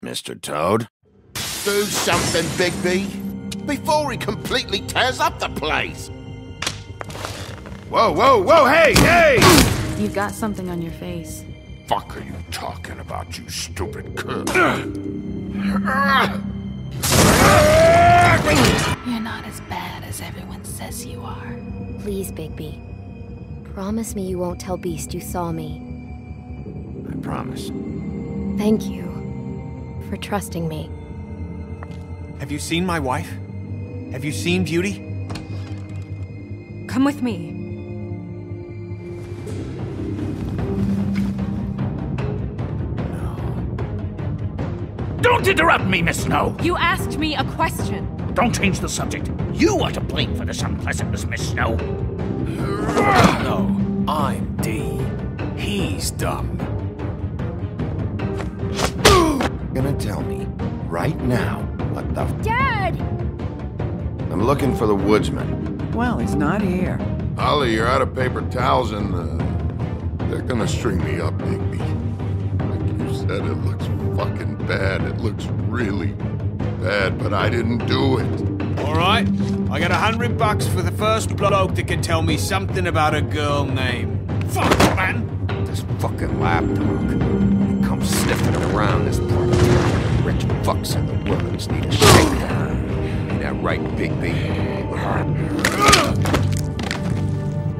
Mr. Toad? Do something, Bigby, before he completely tears up the place! Whoa, whoa, whoa, hey, hey! You've got something on your face. Fuck are you talking about, you stupid kid? You're not as bad as everyone says you are. Please, Bigby. Promise me you won't tell Beast you saw me. I promise. Thank you for trusting me. Have you seen my wife? Have you seen Beauty? Come with me. Don't interrupt me, Miss Snow! You asked me a question. Don't change the subject. You are to blame for this unpleasantness, Miss Snow. No, I'm D. He's dumb. You're gonna tell me right now what the Dad! I'm looking for the woodsman. Well, he's not here. Ollie, you're out of paper towels and, they're gonna string me up, Bigby. Like you said, it looks fucking bad. It looks really bad, but I didn't do it. All right, I got $100 for the first bloke that can tell me something about a girl name. Fuck, man! This fucking lapdog. He comes sniffing around this part of town. Rich fucks in the wilderness need a shakedown. Ain't that right, Bigby?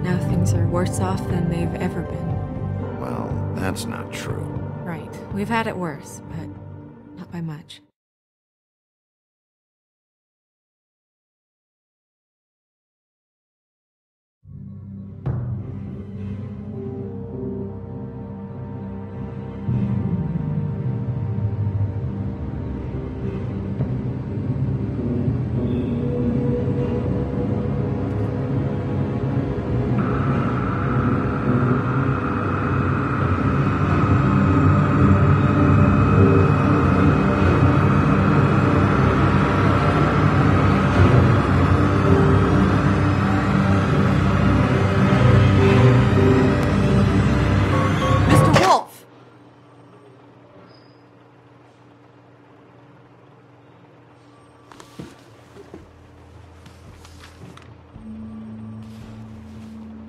Now things are worse off than they've ever been. Well, that's not true. Right. We've had it worse, but not by much.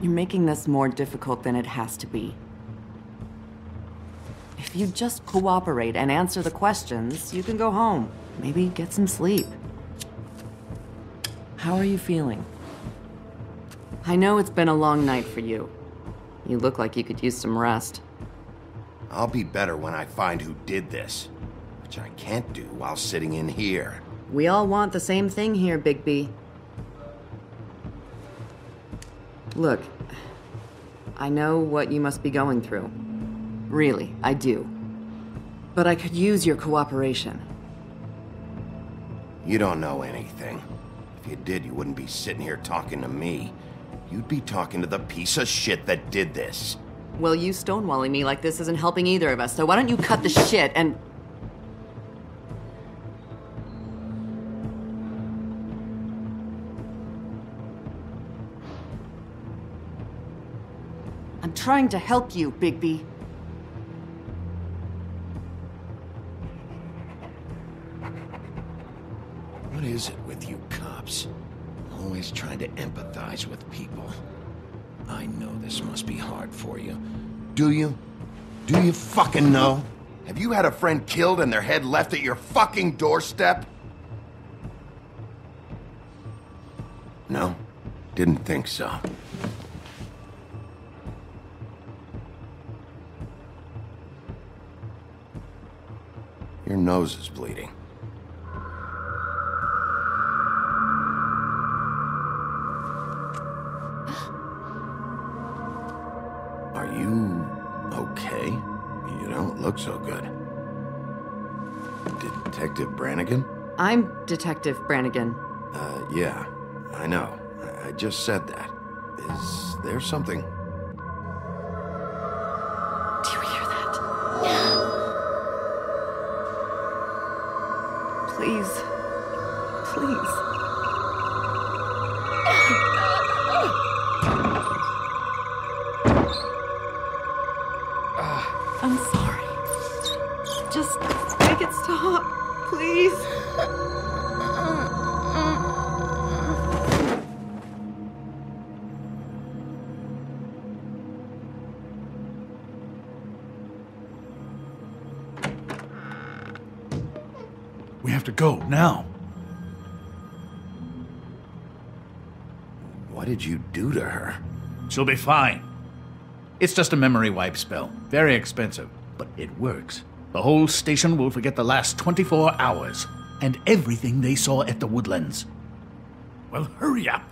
You're making this more difficult than it has to be. If you just cooperate and answer the questions, you can go home. Maybe get some sleep. How are you feeling? I know it's been a long night for you. You look like you could use some rest. I'll be better when I find who did this, which I can't do while sitting in here. We all want the same thing here, Bigby. Look, I know what you must be going through. Really, I do. But I could use your cooperation. You don't know anything. If you did, you wouldn't be sitting here talking to me. You'd be talking to the piece of shit that did this. Well, you stonewalling me like this isn't helping either of us, so why don't you cut the shit and... I'm trying to help you, Bigby. What is it with you cops? Always trying to empathize with people. I know this must be hard for you. Do you? Do you fucking know? Have you had a friend killed and their head left at your fucking doorstep? No? Didn't think so. Your nose is bleeding. Are you okay? You don't look so good. Detective Brannigan? I'm Detective Brannigan. Yeah, I know. I just said that. Is there something? Do you hear that? Please, Please. I'm sorry. Just make it stop, please. We have to go, now. What did you do to her? She'll be fine. It's just a memory wipe spell. Very expensive, but it works. The whole station will forget the last 24 hours, and everything they saw at the Woodlands. Well, hurry up.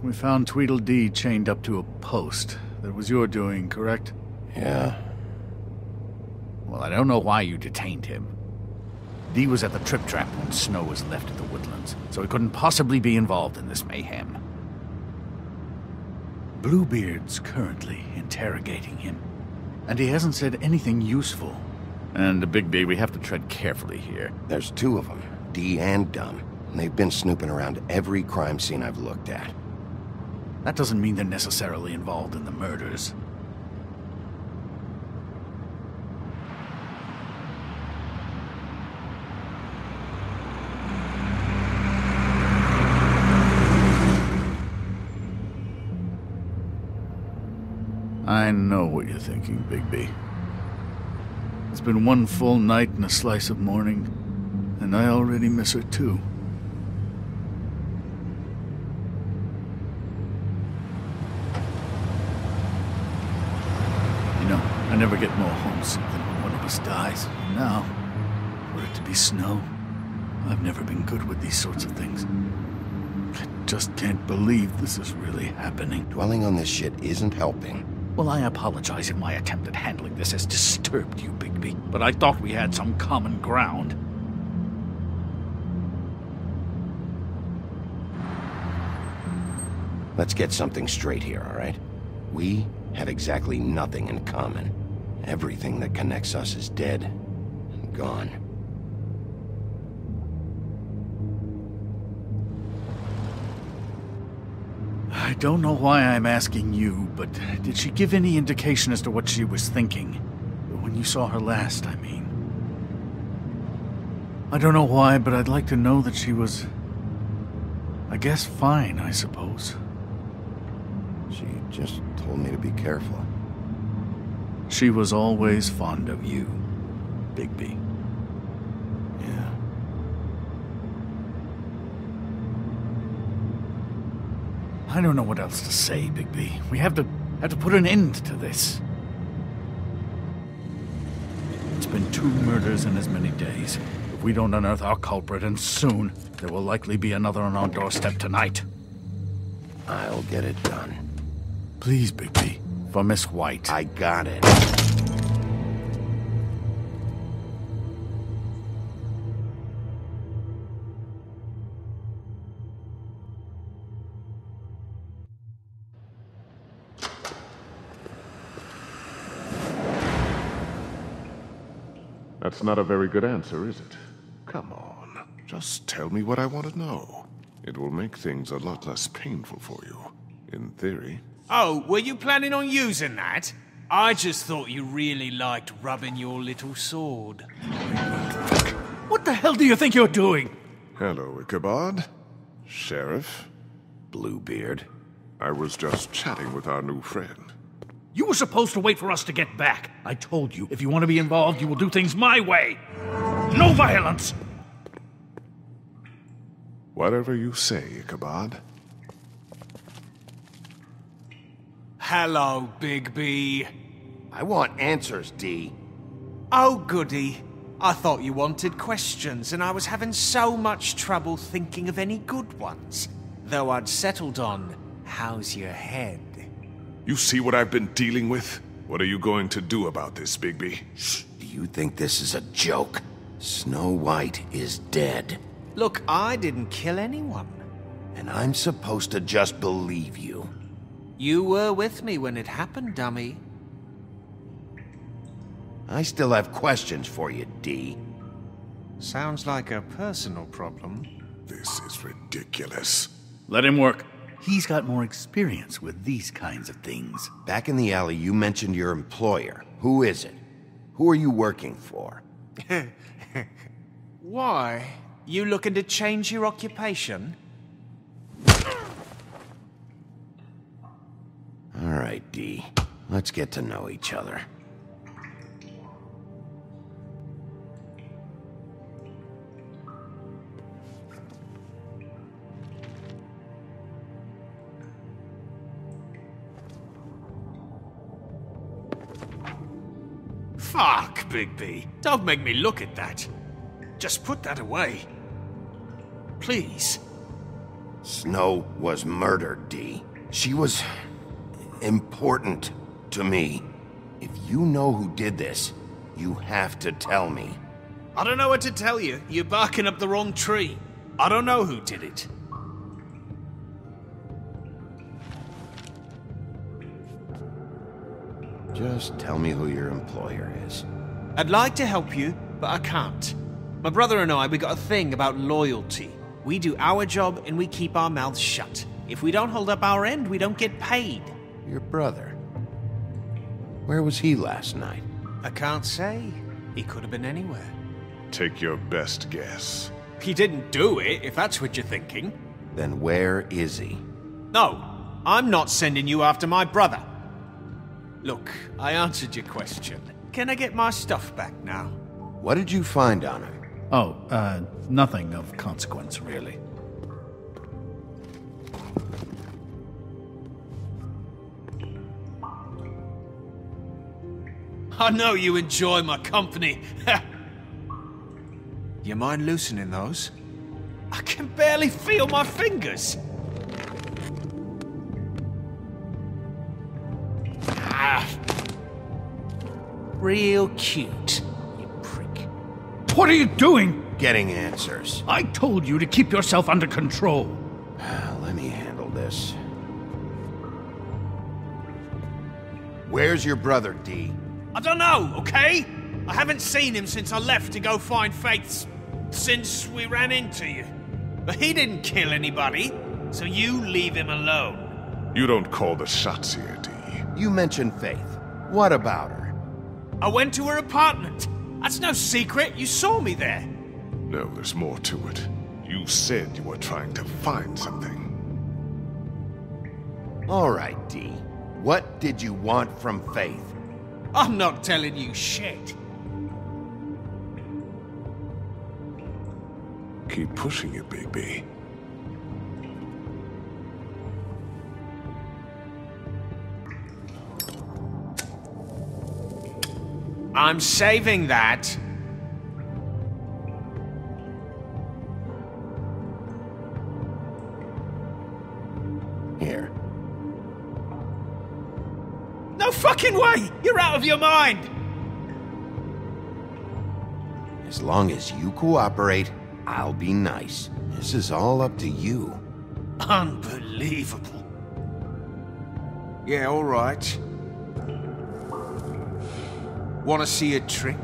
We found Tweedledee chained up to a post. That was your doing, correct? Yeah. Well, I don't know why you detained him. Dee was at the Trip Trap when Snow was left at the Woodlands, so he couldn't possibly be involved in this mayhem. Bluebeard's currently interrogating him, and he hasn't said anything useful. And Bigby, we have to tread carefully here. There's two of them, Dee and Dunn. And they've been snooping around every crime scene I've looked at. That doesn't mean they're necessarily involved in the murders. I know what you're thinking, Bigby. It's been one full night and a slice of morning, and I already miss her too. You know, I never get more homesick than when one of us dies. And now, for it to be Snow, I've never been good with these sorts of things. I just can't believe this is really happening. Dwelling on this shit isn't helping. Well, I apologize if my attempt at handling this has disturbed you, Bigby, but I thought we had some common ground. Let's get something straight here, all right? We have exactly nothing in common. Everything that connects us is dead and gone. I don't know why I'm asking you, but did she give any indication as to what she was thinking? When you saw her last, I mean. I don't know why, but I'd like to know that she was, I guess, fine, I suppose. She just told me to be careful. She was always fond of you, Bigby. Yeah. I don't know what else to say, Bigby. We have to put an end to this. It's been 2 murders in as many days. If we don't unearth our culprit, and soon, there will likely be another on our doorstep tonight. I'll get it done. Please, Bigby. For Miss White. I got it. That's not a very good answer, is it? Come on, just tell me what I want to know. It will make things a lot less painful for you, in theory. Oh, were you planning on using that? I just thought you really liked rubbing your little sword. What the hell do you think you're doing? Hello, Ichabod. Sheriff. Bluebeard. I was just chatting with our new friend. You were supposed to wait for us to get back. I told you, if you want to be involved, you will do things my way. No violence! Whatever you say, Ichabod. Hello, Big B. I want answers, D. Oh, goody. I thought you wanted questions, and I was having so much trouble thinking of any good ones. Though I'd settled on, how's your head? You see what I've been dealing with? What are you going to do about this, Bigby? Do you think this is a joke? Snow White is dead. Look, I didn't kill anyone. And I'm supposed to just believe you. You were with me when it happened, dummy. I still have questions for you, D. Sounds like a personal problem. This is ridiculous. Let him work. He's got more experience with these kinds of things. Back in the alley, you mentioned your employer. Who is it? Who are you working for? Why? You looking to change your occupation? All right, D. Let's get to know each other. Fuck, Bigby. Don't make me look at that. Just put that away. Please. Snow was murdered, D. She was important to me. If you know who did this, you have to tell me. I don't know what to tell you. You're barking up the wrong tree. I don't know who did it. Just tell me who your employer is. I'd like to help you, but I can't. My brother and I, we got a thing about loyalty. We do our job and we keep our mouths shut. If we don't hold up our end, we don't get paid. Your brother? Where was he last night? I can't say. He could have been anywhere. Take your best guess. He didn't do it, if that's what you're thinking. Then where is he? No, I'm not sending you after my brother. Look, I answered your question. Can I get my stuff back now? What did you find on him? Oh, nothing of consequence, really. I know you enjoy my company. You mind loosening those? I can barely feel my fingers. Ah. Real cute, you prick. What are you doing? Getting answers. I told you to keep yourself under control. Let me handle this. Where's your brother, D? I don't know, okay? I haven't seen him since I left to go find Faith's... since we ran into you. But he didn't kill anybody, so you leave him alone. You don't call the shots here, D. You mentioned Faith. What about her? I went to her apartment. That's no secret. You saw me there. No, there's more to it. You said you were trying to find something. All right, D. What did you want from Faith? I'm not telling you shit. Keep pushing it, baby. I'm saving that. Here. No fucking way! You're out of your mind! As long as you cooperate, I'll be nice. This is all up to you. Unbelievable. Yeah, all right. Want to see a trick?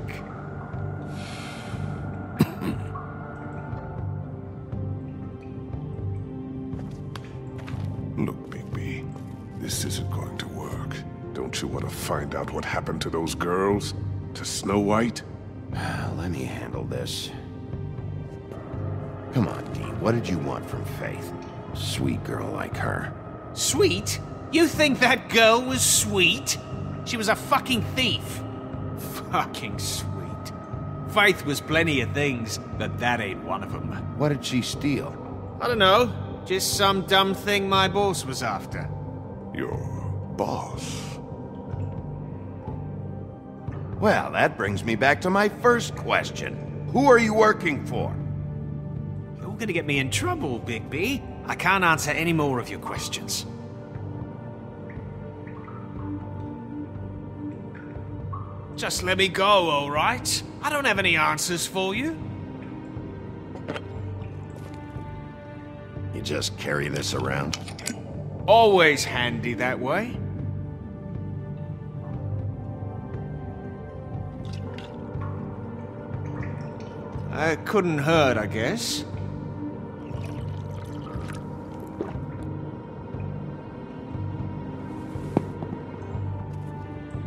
Look, Bigby, this isn't going to work. Don't you want to find out what happened to those girls? To Snow White? Let me handle this. Come on, What did you want from Faith? Sweet girl like her. Sweet? You think that girl was sweet? She was a fucking thief. Fucking sweet. Faith was plenty of things, but that ain't one of them. What did she steal? I don't know. Just some dumb thing my boss was after. Your boss? Well, that brings me back to my first question. Who are you working for? You're gonna get me in trouble, Bigby. I can't answer any more of your questions. Just let me go, all right? I don't have any answers for you. You just carry this around? Always handy that way. It couldn't hurt, I guess.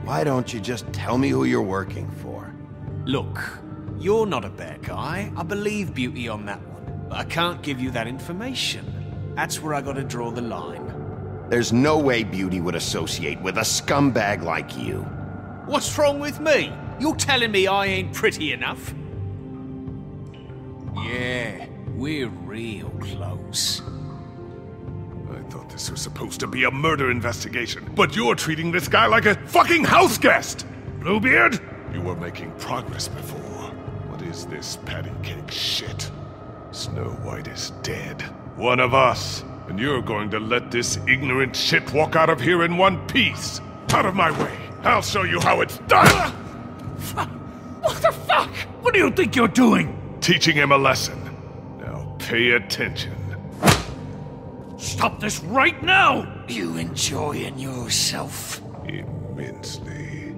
Why don't you just tell me who you're working for? Look, you're not a bad guy. I believe Beauty on that one. But I can't give you that information. That's where I gotta draw the line. There's no way Beauty would associate with a scumbag like you. What's wrong with me? You're telling me I ain't pretty enough? Yeah, we're real close. I thought this was supposed to be a murder investigation, but you're treating this guy like a fucking house guest! Bluebeard? You were making progress before. What is this patty cake shit? Snow White is dead. One of us. And you're going to let this ignorant shit walk out of here in one piece. Out of my way. I'll show you how it's done! What the fuck? What do you think you're doing? Teaching him a lesson. Now pay attention. Stop this right now! You enjoying yourself? Immensely.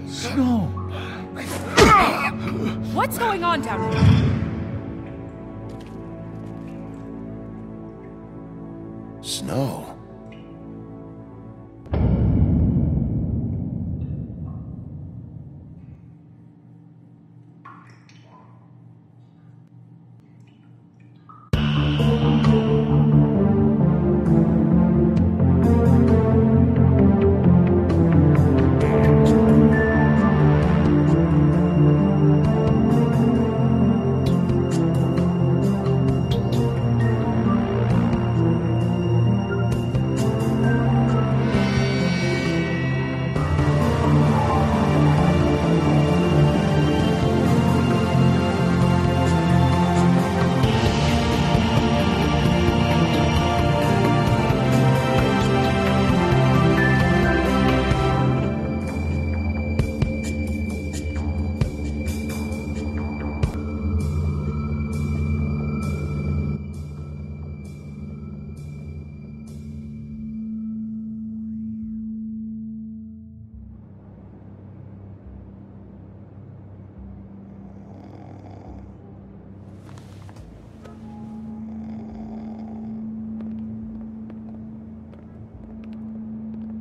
Snow! What's going on down here? Snow.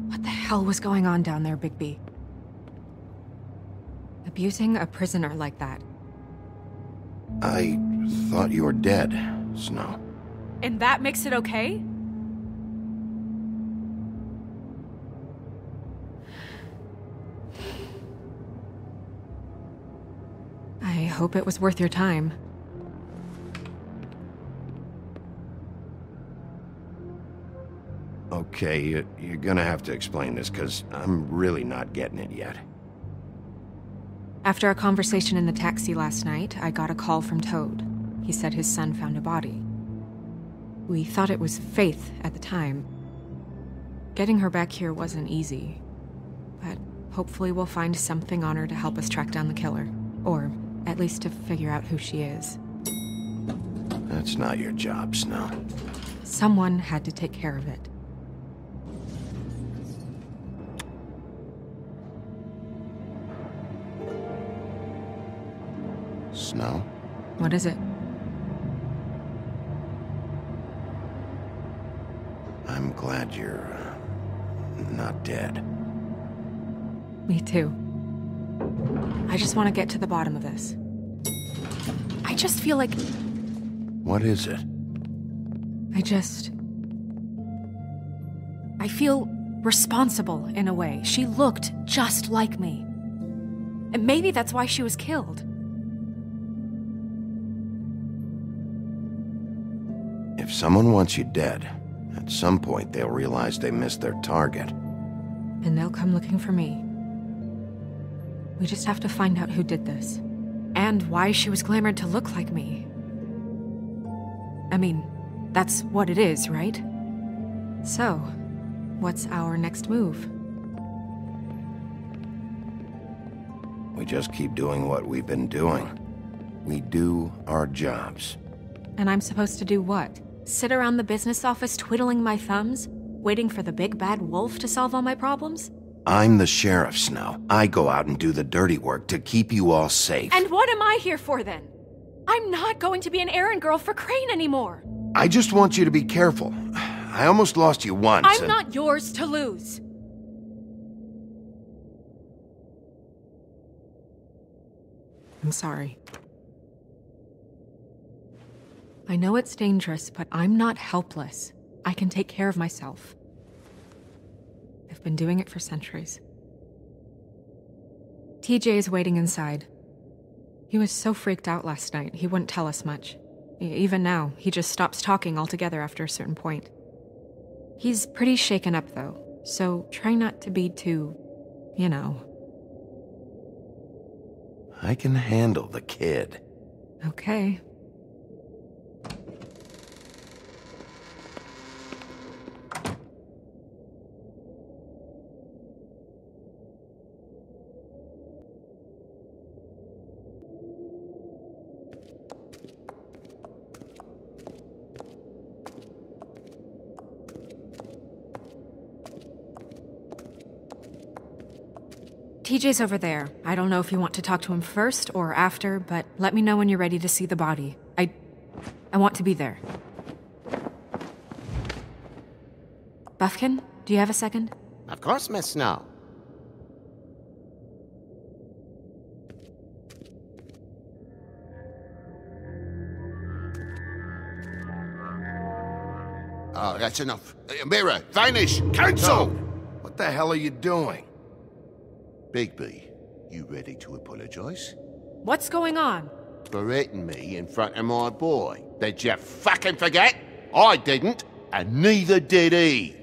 What the hell was going on down there, Bigby? Abusing a prisoner like that. I thought you were dead, Snow. And that makes it okay? I hope it was worth your time. Okay, you're gonna have to explain this, because I'm really not getting it yet. After a conversation in the taxi last night, I got a call from Toad. He said his son found a body. We thought it was Faith at the time. Getting her back here wasn't easy, but hopefully we'll find something on her to help us track down the killer, or at least to figure out who she is. That's not your job, Snow. Someone had to take care of it. Snow? What is it? I'm glad you're not dead. Me too. I just want to get to the bottom of this. I just feel like... What is it? I feel responsible in a way. She looked just like me. And maybe that's why she was killed. If someone wants you dead, at some point they'll realize they missed their target. And they'll come looking for me. We just have to find out who did this. And why she was glamored to look like me. I mean, that's what it is, right? So, what's our next move? We just keep doing what we've been doing. We do our jobs. And I'm supposed to do what? Sit around the business office twiddling my thumbs, waiting for the big bad wolf to solve all my problems? I'm the sheriff, Snow. I go out and do the dirty work to keep you all safe. And what am I here for then? I'm not going to be an errand girl for Crane anymore. I just want you to be careful. I almost lost you once. I'm not yours to lose. I'm sorry. I know it's dangerous, but I'm not helpless. I can take care of myself. I've been doing it for centuries. TJ is waiting inside. He was so freaked out last night, he wouldn't tell us much. Even now, he just stops talking altogether after a certain point. He's pretty shaken up, though, so try not to be too, you know. I can handle the kid. Okay. TJ's over there. I don't know if you want to talk to him first or after, but let me know when you're ready to see the body. I want to be there. Buffkin, do you have a second? Of course, Miss Snow. Oh, that's enough. Mirror, vanish, cancel! What the hell are you doing? Bigby, you ready to apologize? What's going on? For hitting me in front of my boy. Did you fucking forget? I didn't, and neither did he.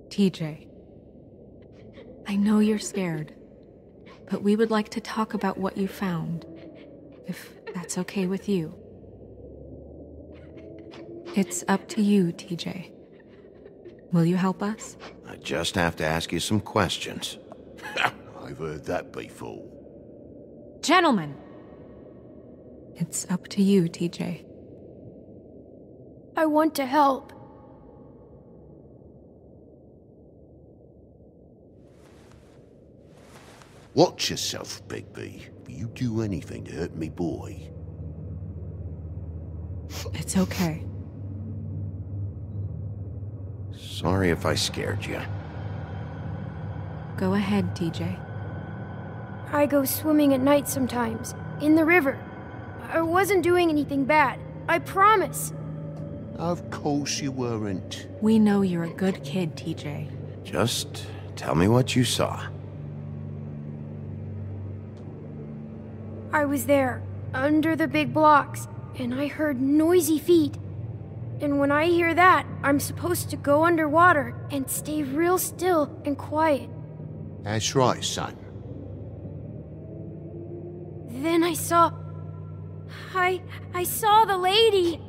TJ, I know you're scared, but we would like to talk about what you found, if that's okay with you. It's up to you, TJ. Will you help us? I just have to ask you some questions. I've heard that before. Gentlemen! It's up to you, TJ. I want to help. Watch yourself, Bigby. If you do anything to hurt me boy. It's okay. Sorry if I scared you. Go ahead, TJ. I go swimming at night sometimes, in the river. I wasn't doing anything bad. I promise. Of course you weren't. We know you're a good kid, TJ. Just tell me what you saw. I was there, under the big blocks, and I heard noisy feet. And when I hear that, I'm supposed to go underwater and stay real still and quiet. That's right, son. Then I saw the lady.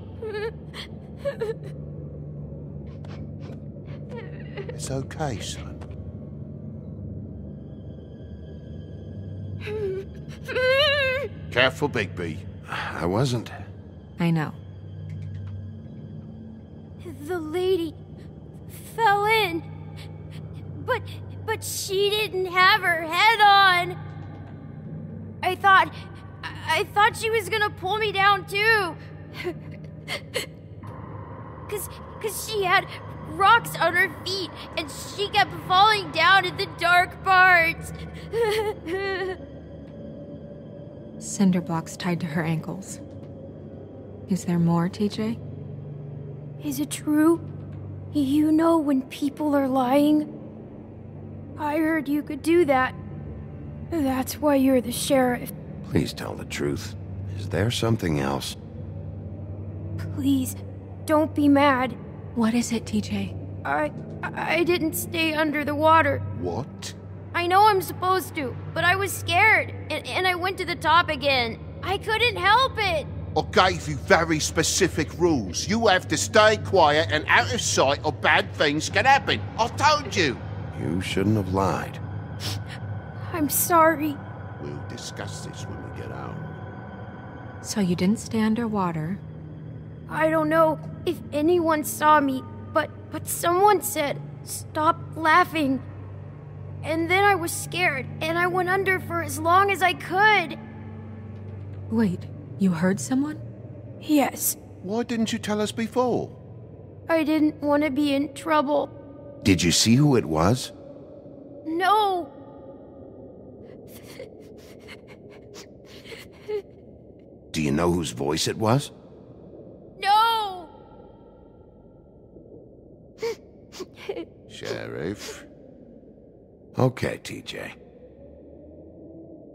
It's okay, son. Careful, Bigby. I wasn't. I know. The lady fell in. But But she didn't have her head on. I thought she was gonna pull me down too. Cause she had rocks on her feet and she kept falling down in the dark parts. Cinder blocks tied to her ankles. Is there more, TJ? Is it true? You know when people are lying? I heard you could do that. That's why you're the sheriff. Please tell the truth. Is there something else? Please, don't be mad. What is it, TJ? I didn't stay under the water. What? I know I'm supposed to, but I was scared, and I went to the top again. I couldn't help it. I gave you very specific rules. You have to stay quiet and out of sight or bad things can happen. I told you. You shouldn't have lied. I'm sorry. We'll discuss this when we get home. So you didn't stay underwater? I don't know if anyone saw me, but someone said, "Stop laughing." And then I was scared, and I went under for as long as I could. Wait, you heard someone? Yes. Why didn't you tell us before? I didn't want to be in trouble. Did you see who it was? No. Do you know whose voice it was? No. Sheriff? Okay, TJ.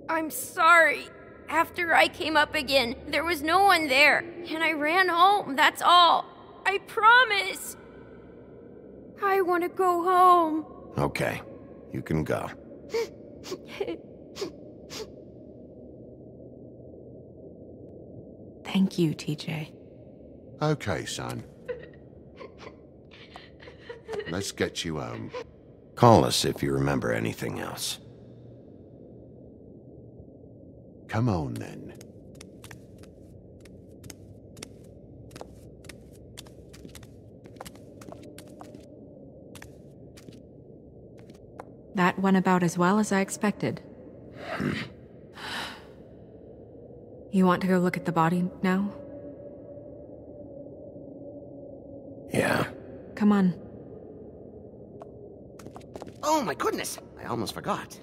I'm sorry. After I came up again, there was no one there, and I ran home, that's all. I promise. I want to go home. Okay, you can go. Thank you, TJ. Okay, son. Let's get you home. Call us if you remember anything else. Come on, then. That went about as well as I expected. You want to go look at the body now? Yeah. Come on. Oh my goodness, I almost forgot.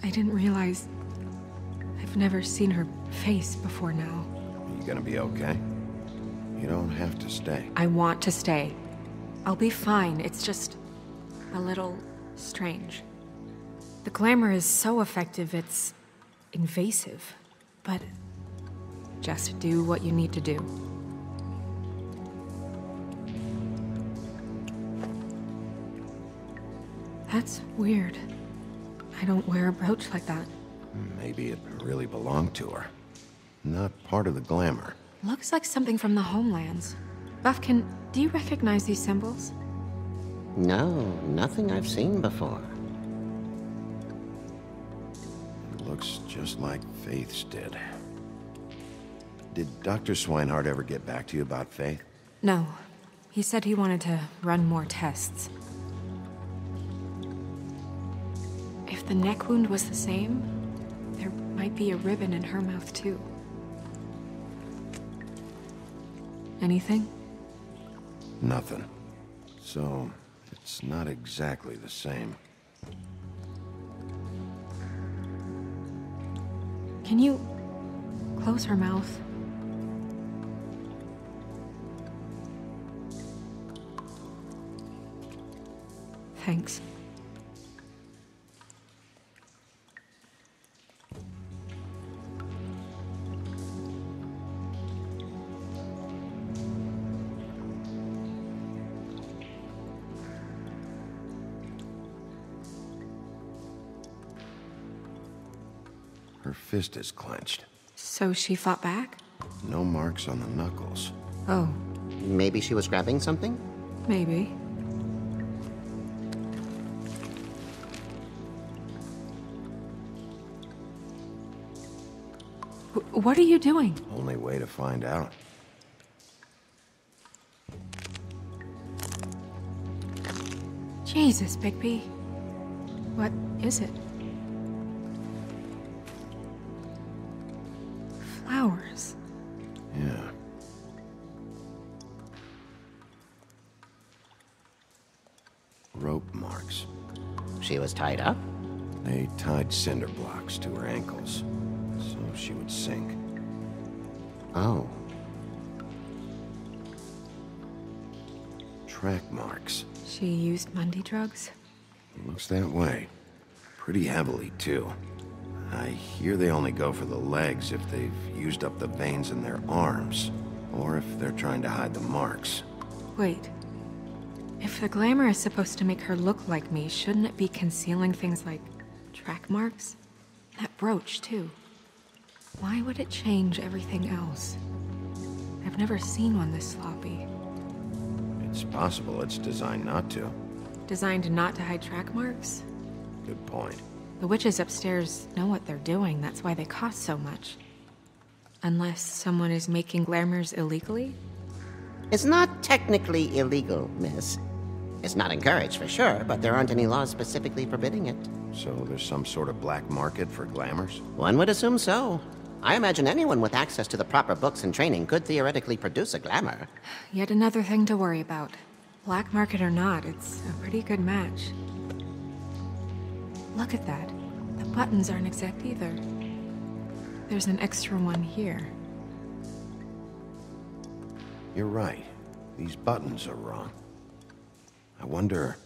I didn't realize... I've never seen her face before now. You gonna be okay? You don't have to stay. I want to stay. I'll be fine. It's just... a little... strange. The glamour is so effective, it's... invasive. But... just do what you need to do. That's weird. I don't wear a brooch like that. Maybe it really belonged to her. Not part of the glamour. Looks like something from the homelands. Buffkin, do you recognize these symbols? No, nothing I've seen before. It looks just like Faith's did. Did Dr. Swinehart ever get back to you about Faith? No. He said he wanted to run more tests. If the neck wound was the same, there might be a ribbon in her mouth too. Anything? Nothing. So, it's not exactly the same. Can you close her mouth? Thanks. Her fist is clenched. So she fought back? No marks on the knuckles. Oh. Maybe she was grabbing something? Maybe. What are you doing? Only way to find out. Jesus, Bigby. What is it? Flowers. Yeah. Rope marks. She was tied up? They tied cinder blocks to her ankles, so she would sink. Oh. Track marks. She used Mundy drugs? Looks that way. Pretty heavily, too. I hear they only go for the legs if they've used up the veins in their arms, or if they're trying to hide the marks. Wait. If the glamour is supposed to make her look like me, shouldn't it be concealing things like track marks? That brooch, too. Why would it change everything else? I've never seen one this sloppy. It's possible it's designed not to. Designed not to hide track marks? Good point. The witches upstairs know what they're doing, that's why they cost so much. Unless someone is making glamours illegally? It's not technically illegal, miss. It's not encouraged for sure, but there aren't any laws specifically forbidding it. So there's some sort of black market for glamours? One would assume so. I imagine anyone with access to the proper books and training could theoretically produce a glamour. Yet another thing to worry about. Black market or not, it's a pretty good match. Look at that. The buttons aren't exact either. There's an extra one here. You're right. These buttons are wrong. I wonder...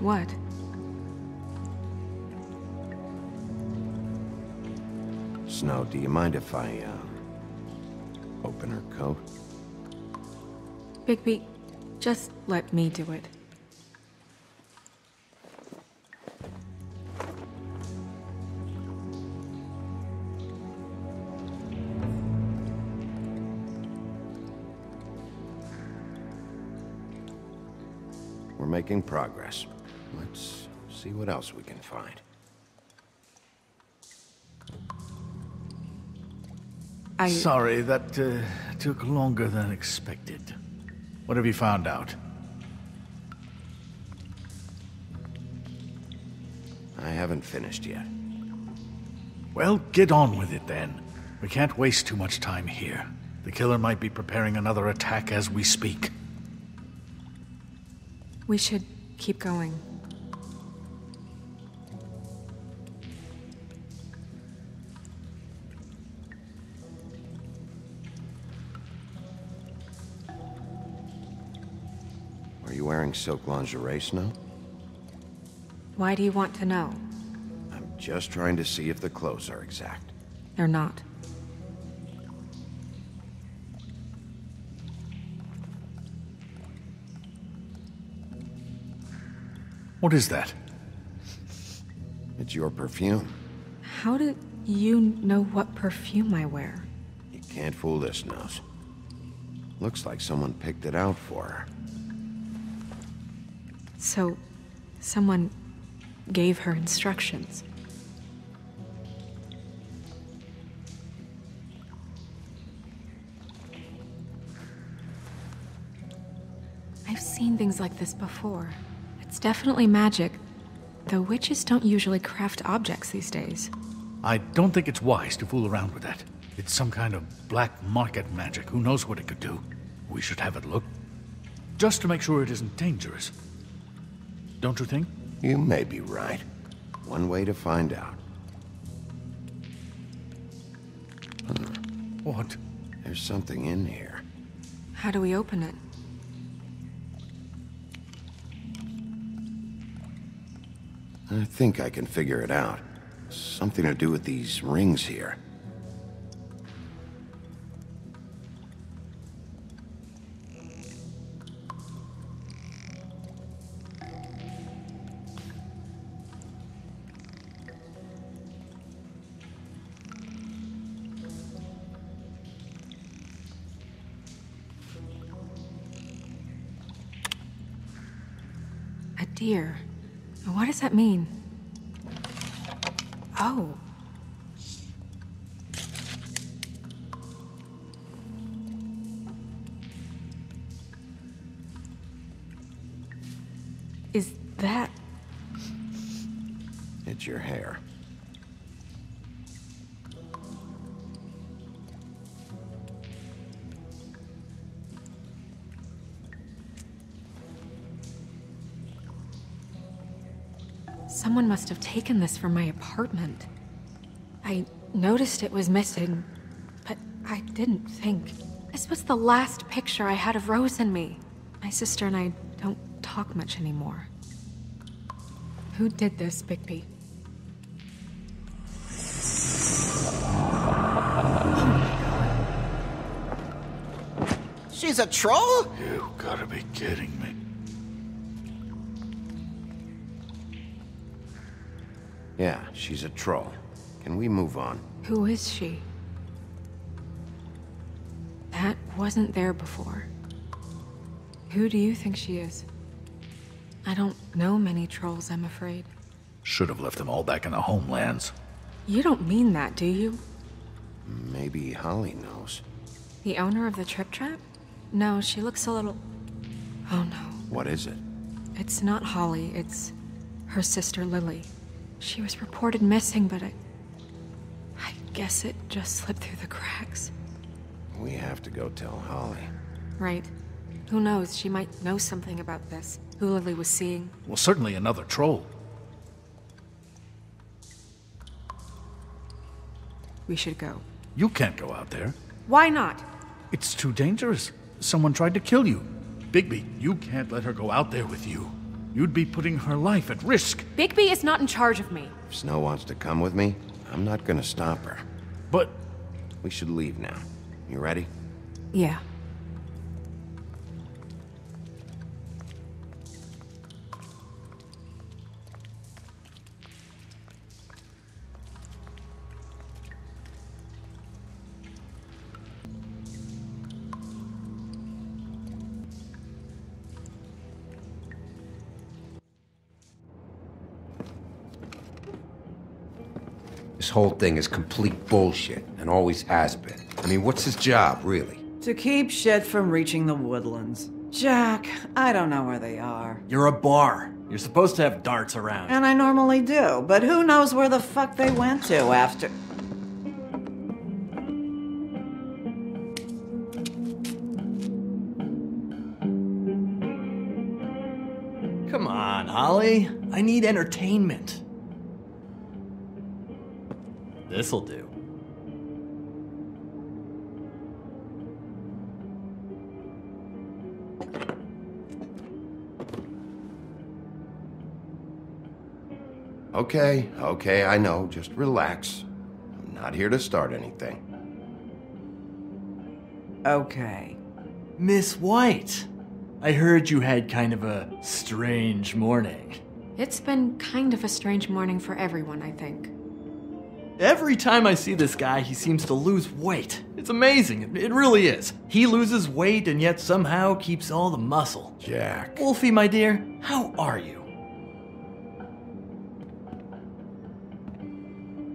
What? Snow, do you mind if I, open her coat? Bigby, just let me do it. We're making progress. Let's see what else we can find. Sorry, that took longer than expected. What have you found out? I haven't finished yet. Well, get on with it then. We can't waste too much time here. The killer might be preparing another attack as we speak. We should keep going. Are you wearing silk lingerie, Snow? Why do you want to know? I'm just trying to see if the clothes are exact. They're not. What is that? It's your perfume. How do you know what perfume I wear? You can't fool this nose. Looks like someone picked it out for her. So, someone gave her instructions. I've seen things like this before. A It's definitely magic, though witches don't usually craft objects these days. I don't think it's wise to fool around with that. It's some kind of black market magic. Who knows what it could do? We should have it looked. Just to make sure it isn't dangerous. Don't you think? You may be right. One way to find out. What? There's something in here. How do we open it? I think I can figure it out. Something to do with these rings here. A deer. What does that mean? Oh. Is that... It's your hair. Someone must have taken this from my apartment. I noticed it was missing, but I didn't think. This was the last picture I had of Rose and me. My sister and I don't talk much anymore. Who did this, Bigby? She's a troll? You gotta be kidding me. Yeah, she's a troll. Can we move on? Who is she? That wasn't there before. Who do you think she is? I don't know many trolls, I'm afraid. Should have left them all back in the homelands. You don't mean that, do you? Maybe Holly knows. The owner of the Trip Trap? No, she looks a little... Oh no. What is it? It's not Holly, it's her sister Lily. She was reported missing, but I guess it just slipped through the cracks. We have to go tell Holly. Right. Who knows, she might know something about this. Who Lily was seeing. Well, certainly another troll. We should go. You can't go out there. Why not? It's too dangerous. Someone tried to kill you. Bigby, you can't let her go out there with you. You'd be putting her life at risk. Bigby is not in charge of me. If Snow wants to come with me, I'm not gonna stop her. But... We should leave now. You ready? Yeah. This whole thing is complete bullshit, and always has been. I mean, what's his job, really? To keep shit from reaching the woodlands. Jack, I don't know where they are. You're a bar. You're supposed to have darts around. And I normally do, but who knows where the fuck they went to after... Come on, Holly. I need entertainment. This'll do. Okay, I know. Just relax. I'm not here to start anything. Okay. Miss White, I heard you had kind of a strange morning. It's been kind of a strange morning for everyone, I think. Every time I see this guy, he seems to lose weight. It's amazing. It really is. He loses weight and yet somehow keeps all the muscle. Jack. Wolfie, my dear, how are you?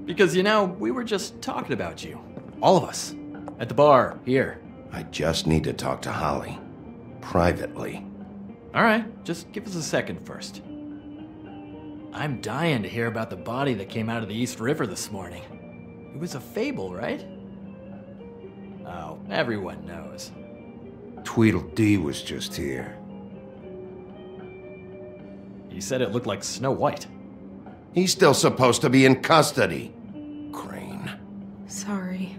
Because, you know, we were just talking about you. All of us. At the bar, here. I just need to talk to Holly. Privately. Alright, just give us a second first. I'm dying to hear about the body that came out of the East River this morning. It was a fable, right? Oh, everyone knows. Tweedledee was just here. He said it looked like Snow White. He's still supposed to be in custody. Crane. Sorry.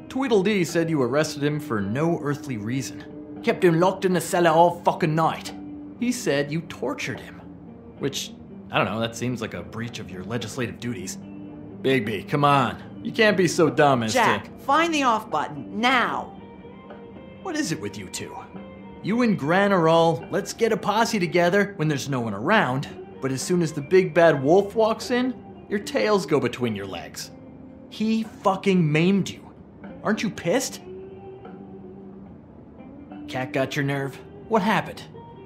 Tweedledee said you arrested him for no earthly reason. Kept him locked in the cellar all fucking night. He said you tortured him. Which, I don't know, that seems like a breach of your legislative duties. Bigby, come on. You can't be so dumb as Jack, find the off button, now! What is it with you two? You and Gran are all, let's get a posse together when there's no one around, but as soon as the big bad wolf walks in, your tails go between your legs. He fucking maimed you. Aren't you pissed? Cat got your nerve? What happened?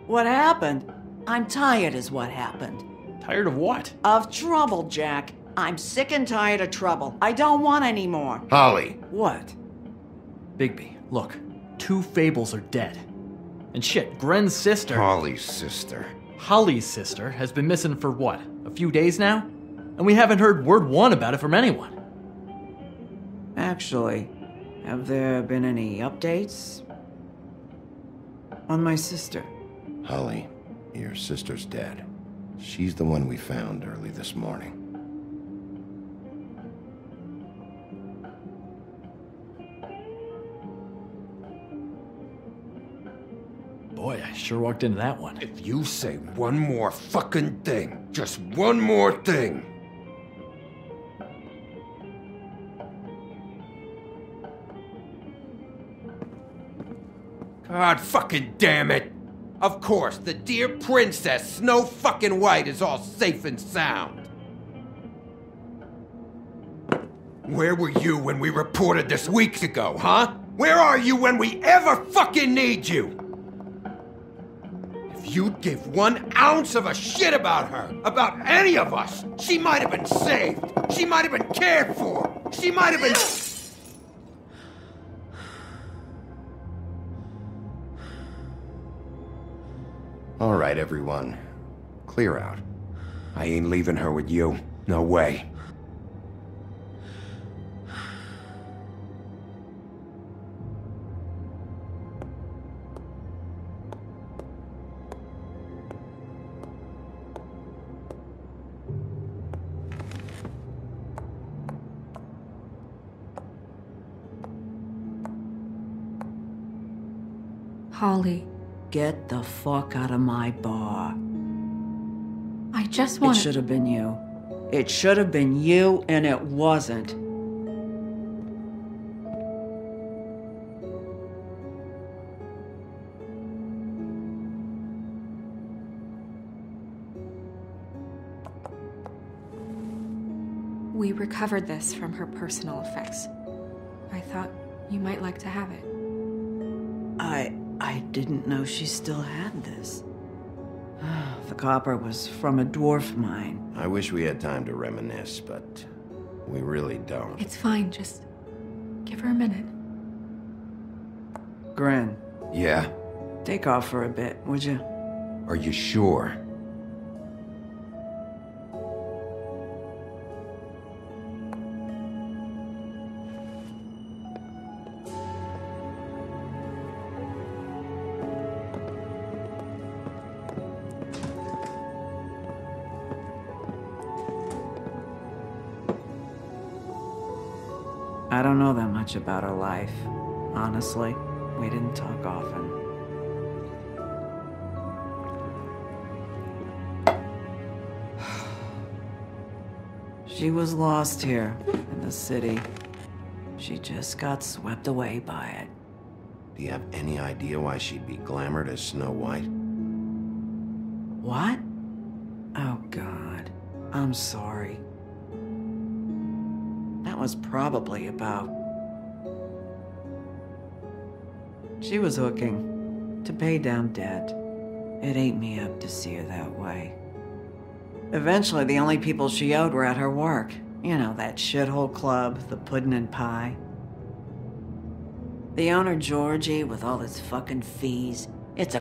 What happened? I'm tired is what happened. Tired of what? Of trouble, Jack. I'm sick and tired of trouble. I don't want any more. Holly. What? Bigby, look. 2 fables are dead. And shit, Gren's sister... Holly's sister. Holly's sister has been missing for what? A few days now? And we haven't heard word one about it from anyone. Actually, have there been any updates on my sister? Holly, your sister's dead. She's the one we found early this morning. Boy, I sure walked into that one. If you say one more fucking thing, just one more thing. God fucking damn it! Of course, the dear princess, Snow fucking White, is all safe and sound. Where were you when we reported this weeks ago, huh? Where are you when we ever fucking need you? If you'd give 1 ounce of a shit about her, about any of us, she might have been saved. She might have been cared for. She might have been... All right, everyone. Clear out. I ain't leaving her with you. No way. Holly. Get the fuck out of my bar. I just want It should have been you. It should have been you, and it wasn't. We recovered this from her personal effects. I thought you might like to have it. I didn't know she still had this. The copper was from a dwarf mine. I wish we had time to reminisce, but we really don't. It's fine, just give her a minute. Gren. Yeah? Take off for a bit, would you? Are you sure? I don't know that much about her life. Honestly, we didn't talk often. She was lost here in the city. She just got swept away by it. Do you have any idea why she'd be glamored as Snow White? What? Oh, God. I'm sorry. That was probably about... She was hooking to pay down debt. It ate me up to see her that way. Eventually, the only people she owed were at her work. You know, that shithole club, the Puddin' and Pie. The owner, Georgie, with all his fucking fees. It's a